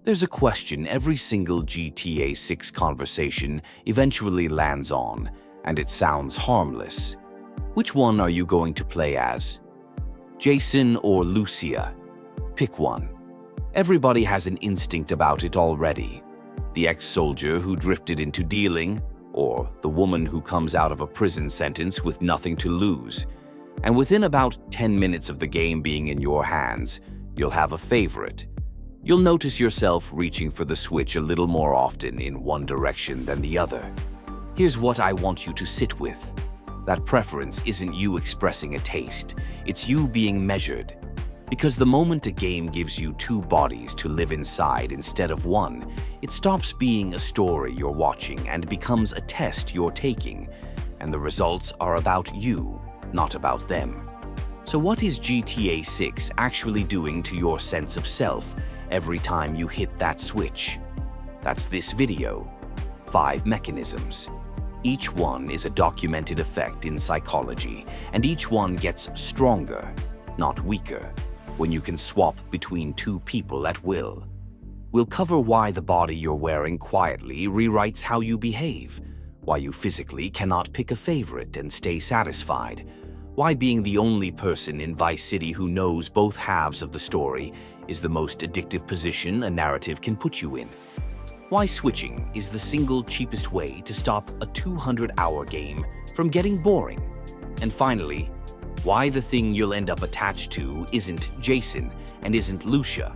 There's a question every single GTA 6 conversation eventually lands on, and it sounds harmless. Which one are you going to play as? Jason or Lucia? Pick one. Everybody has an instinct about it already. The ex-soldier who drifted into dealing, or the woman who comes out of a prison sentence with nothing to lose. And within about 10 minutes of the game being in your hands, you'll have a favorite. You'll notice yourself reaching for the switch a little more often in one direction than the other. Here's what I want you to sit with. That preference isn't you expressing a taste, it's you being measured. Because the moment a game gives you two bodies to live inside instead of one, it stops being a story you're watching and becomes a test you're taking. And the results are about you, not about them. So what is GTA 6 actually doing to your sense of self every time you hit that switch? That's this video. 5 mechanisms. Each one is a documented effect in psychology, and each one gets stronger, not weaker, when you can swap between two people at will. We'll cover why the body you're wearing quietly rewrites how you behave, why you physically cannot pick a favorite and stay satisfied, why being the only person in Vice City who knows both halves of the story is the most addictive position a narrative can put you in, why switching is the single cheapest way to stop a 200-hour game from getting boring, and finally, why the thing you'll end up attached to isn't Jason and isn't Lucia.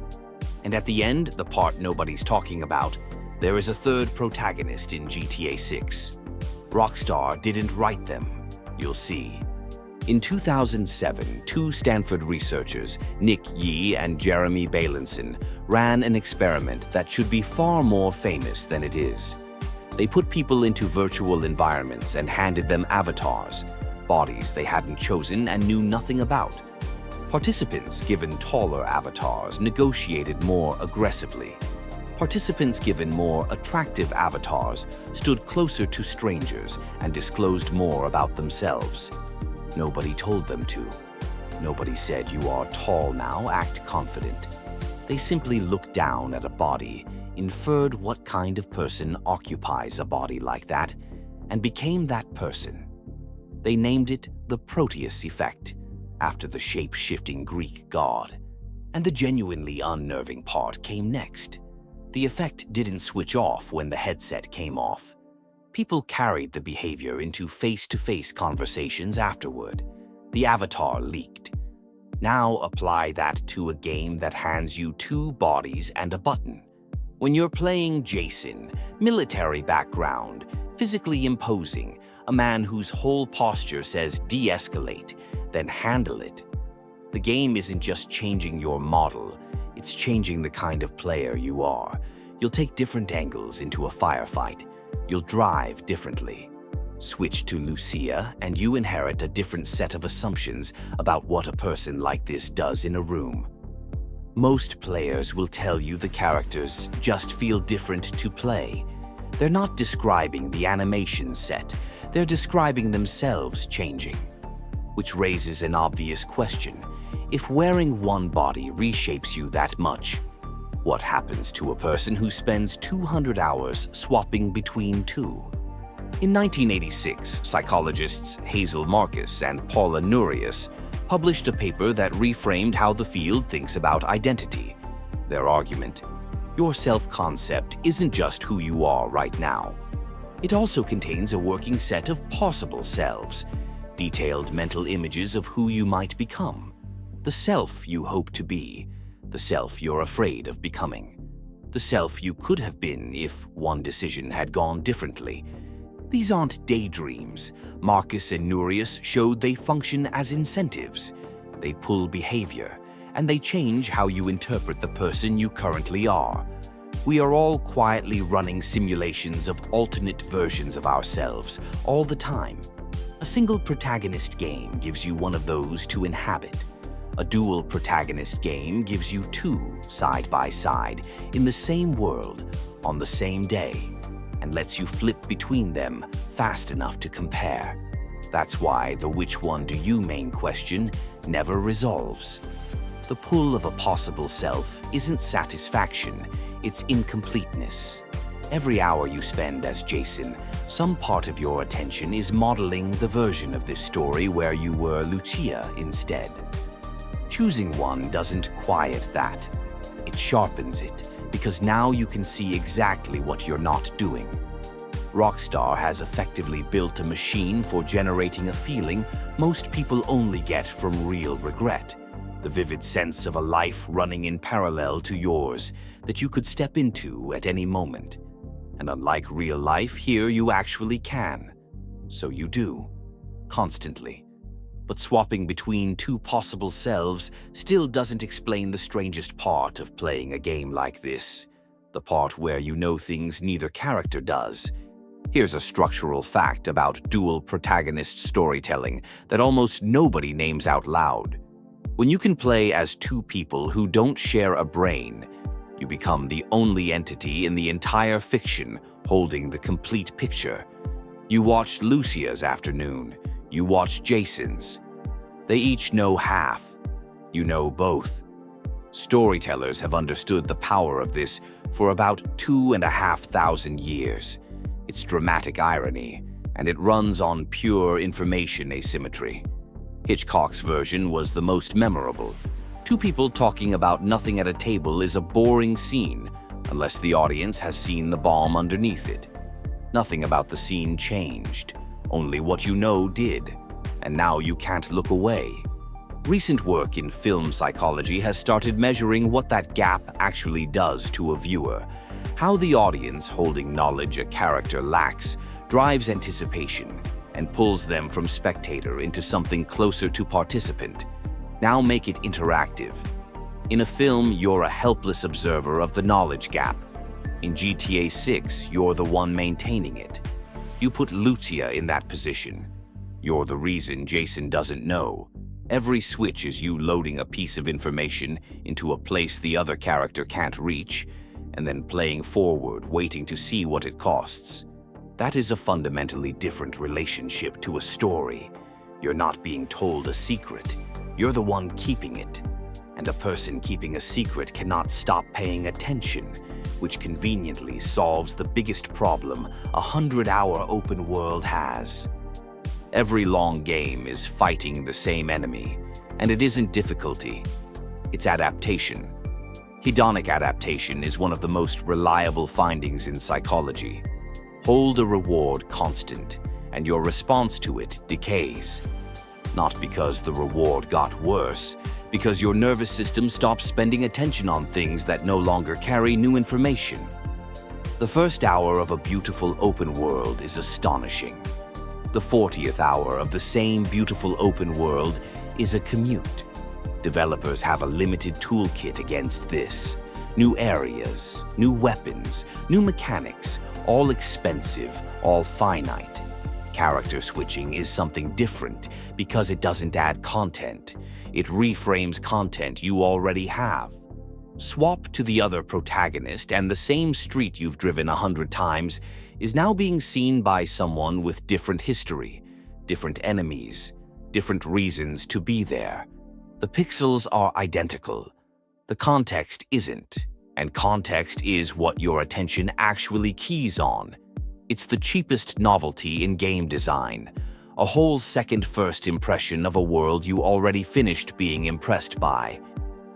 And at the end, the part nobody's talking about, there is a third protagonist in GTA 6. Rockstar didn't write them, you'll see. In 2007, 2 Stanford researchers, Nick Yee and Jeremy Bailenson, ran an experiment that should be far more famous than it is. They put people into virtual environments and handed them avatars, bodies they hadn't chosen and knew nothing about. Participants given taller avatars negotiated more aggressively. Participants given more attractive avatars stood closer to strangers and disclosed more about themselves. Nobody told them to. Nobody said, "You are tall now, act confident." They simply looked down at a body, inferred what kind of person occupies a body like that, and became that person. They named it the Proteus Effect, after the shape-shifting Greek god. And the genuinely unnerving part came next. The effect didn't switch off when the headset came off. People carried the behavior into face-to-face conversations afterward. The avatar leaked. Now apply that to a game that hands you 2 bodies and a button. When you're playing Jason, military background, physically imposing, a man whose whole posture says de-escalate, then handle it. The game isn't just changing your model, it's changing the kind of player you are. You'll take different angles into a firefight. You'll drive differently. Switch to Lucia, and you inherit a different set of assumptions about what a person like this does in a room. Most players will tell you the characters just feel different to play. They're not describing the animation set, they're describing themselves changing. Which raises an obvious question. If wearing one body reshapes you that much, what happens to a person who spends 200 hours swapping between 2? In 1986, psychologists Hazel Marcus and Paula Nurius published a paper that reframed how the field thinks about identity. Their argument: your self-concept isn't just who you are right now. It also contains a working set of possible selves, detailed mental images of who you might become, the self you hope to be, the self you're afraid of becoming, the self you could have been if one decision had gone differently. These aren't daydreams. Marcus and Nurius showed they function as incentives. They pull behavior, and they change how you interpret the person you currently are. We are all quietly running simulations of alternate versions of ourselves all the time. A single protagonist game gives you one of those to inhabit. A dual protagonist game gives you 2 side by side in the same world on the same day and lets you flip between them fast enough to compare. That's why the "which one do you" main question never resolves. The pull of a possible self isn't satisfaction, its incompleteness. Every hour you spend as Jason, some part of your attention is modeling the version of this story where you were Lucia instead. Choosing one doesn't quiet that. It sharpens it, because now you can see exactly what you're not doing. Rockstar has effectively built a machine for generating a feeling most people only get from real regret. The vivid sense of a life running in parallel to yours that you could step into at any moment. And unlike real life, here you actually can. So you do. Constantly. But swapping between two possible selves still doesn't explain the strangest part of playing a game like this. The part where you know things neither character does. Here's a structural fact about dual protagonist storytelling that almost nobody names out loud. When you can play as two people who don't share a brain, you become the only entity in the entire fiction holding the complete picture. You watched Lucia's afternoon. You watched Jason's. They each know half. You know both. Storytellers have understood the power of this for about 2,500 years. It's dramatic irony, and it runs on pure information asymmetry. Hitchcock's version was the most memorable. Two people talking about nothing at a table is a boring scene, unless the audience has seen the bomb underneath it. Nothing about the scene changed, only what you know did, and now you can't look away. Recent work in film psychology has started measuring what that gap actually does to a viewer, how the audience holding knowledge a character lacks drives anticipation and pulls them from spectator into something closer to participant. Now make it interactive. In a film, you're a helpless observer of the knowledge gap. In GTA 6, you're the one maintaining it. You put Lucia in that position. You're the reason Jason doesn't know. Every switch is you loading a piece of information into a place the other character can't reach, and then playing forward, waiting to see what it costs. That is a fundamentally different relationship to a story. You're not being told a secret. You're the one keeping it. And a person keeping a secret cannot stop paying attention, which conveniently solves the biggest problem a 100-hour open world has. Every long game is fighting the same enemy, and it isn't difficulty. It's adaptation. Hedonic adaptation is one of the most reliable findings in psychology. Hold a reward constant, and your response to it decays. Not because the reward got worse, because your nervous system stops spending attention on things that no longer carry new information. The first hour of a beautiful open world is astonishing. The 40th hour of the same beautiful open world is a commute. Developers have a limited toolkit against this. New areas, new weapons, new mechanics, all expensive, all finite. Character switching is something different because it doesn't add content. It reframes content you already have. Swap to the other protagonist and the same street you've driven 100 times is now being seen by someone with different history, different enemies, different reasons to be there. The pixels are identical. The context isn't, and context is what your attention actually keys on. It's the cheapest novelty in game design, a whole second first impression of a world you already finished being impressed by.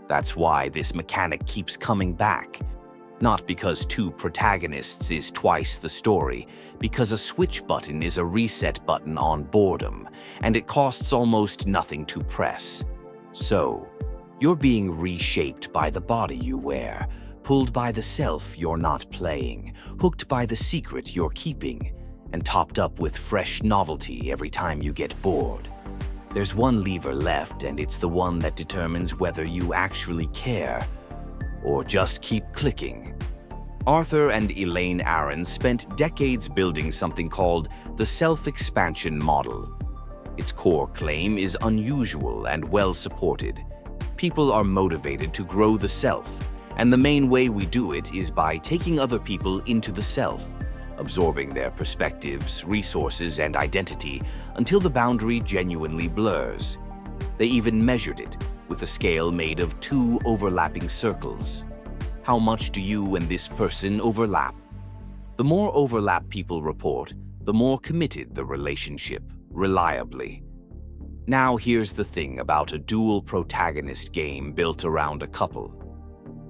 That's why this mechanic keeps coming back. Not because two protagonists is twice the story, because a switch button is a reset button on boredom, and it costs almost nothing to press. So, you're being reshaped by the body you wear, pulled by the self you're not playing, hooked by the secret you're keeping, and topped up with fresh novelty every time you get bored. There's one lever left, and it's the one that determines whether you actually care or just keep clicking. Arthur and Elaine Aron spent decades building something called the self-expansion model. Its core claim is unusual and well supported. People are motivated to grow the self, and the main way we do it is by taking other people into the self, absorbing their perspectives, resources, and identity until the boundary genuinely blurs. They even measured it with a scale made of 2 overlapping circles. How much do you and this person overlap? The more overlap people report, the more committed the relationship, reliably. Now here's the thing about a dual protagonist game built around a couple.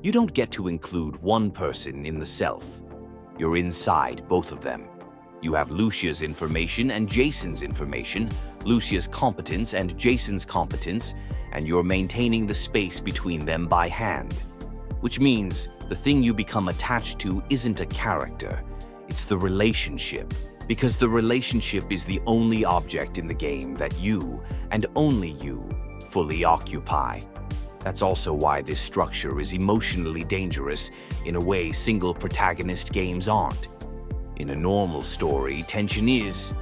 You don't get to include one person in the self. You're inside both of them. You have Lucia's information and Jason's information, Lucia's competence and Jason's competence, and you're maintaining the space between them by hand. Which means the thing you become attached to isn't a character, it's the relationship. Because the relationship is the only object in the game that you, and only you, fully occupy. That's also why this structure is emotionally dangerous in a way single protagonist games aren't. In a normal story, tension is,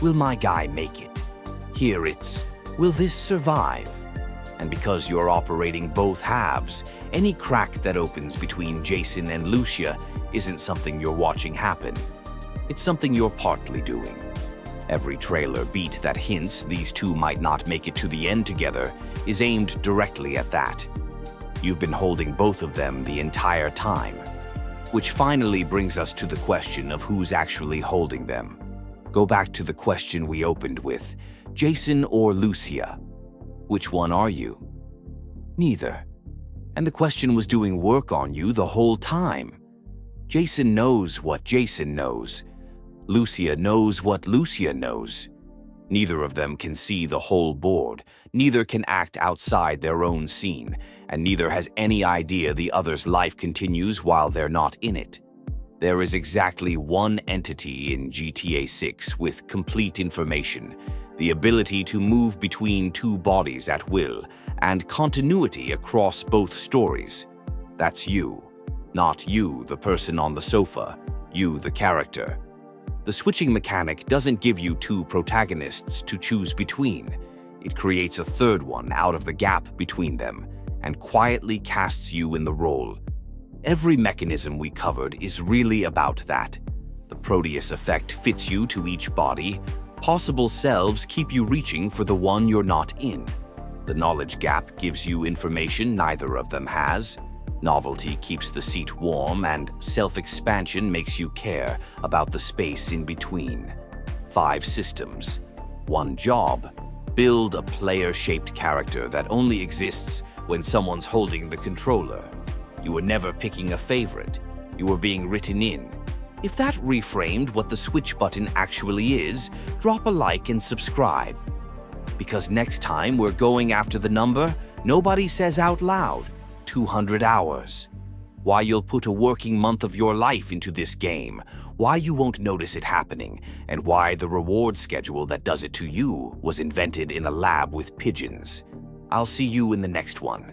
will my guy make it? Here it's, will this survive? And because you're operating both halves, any crack that opens between Jason and Lucia isn't something you're watching happen. It's something you're partly doing. Every trailer beat that hints these two might not make it to the end together is aimed directly at that. You've been holding both of them the entire time. Which finally brings us to the question of who's actually holding them. Go back to the question we opened with, Jason or Lucia? Which one are you? Neither. And the question was doing work on you the whole time. Jason knows what Jason knows. Lucia knows what Lucia knows. Neither of them can see the whole board, neither can act outside their own scene, and neither has any idea the other's life continues while they're not in it. There is exactly one entity in GTA 6 with complete information, the ability to move between two bodies at will, and continuity across both stories. That's you. Not you, the person on the sofa, you, the character. The switching mechanic doesn't give you two protagonists to choose between. It creates a third one out of the gap between them, and quietly casts you in the role. Every mechanism we covered is really about that. The Proteus Effect fits you to each body. Possible selves keep you reaching for the one you're not in. The knowledge gap gives you information neither of them has. Novelty keeps the seat warm, and self-expansion makes you care about the space in between. 5 systems. 1 job. Build a player-shaped character that only exists when someone's holding the controller. You were never picking a favorite. You were being written in. If that reframed what the switch button actually is, drop a like and subscribe. Because next time we're going after the number nobody says out loud. 200 hours. Why you'll put a working month of your life into this game, why you won't notice it happening, and why the reward schedule that does it to you was invented in a lab with pigeons. I'll see you in the next one.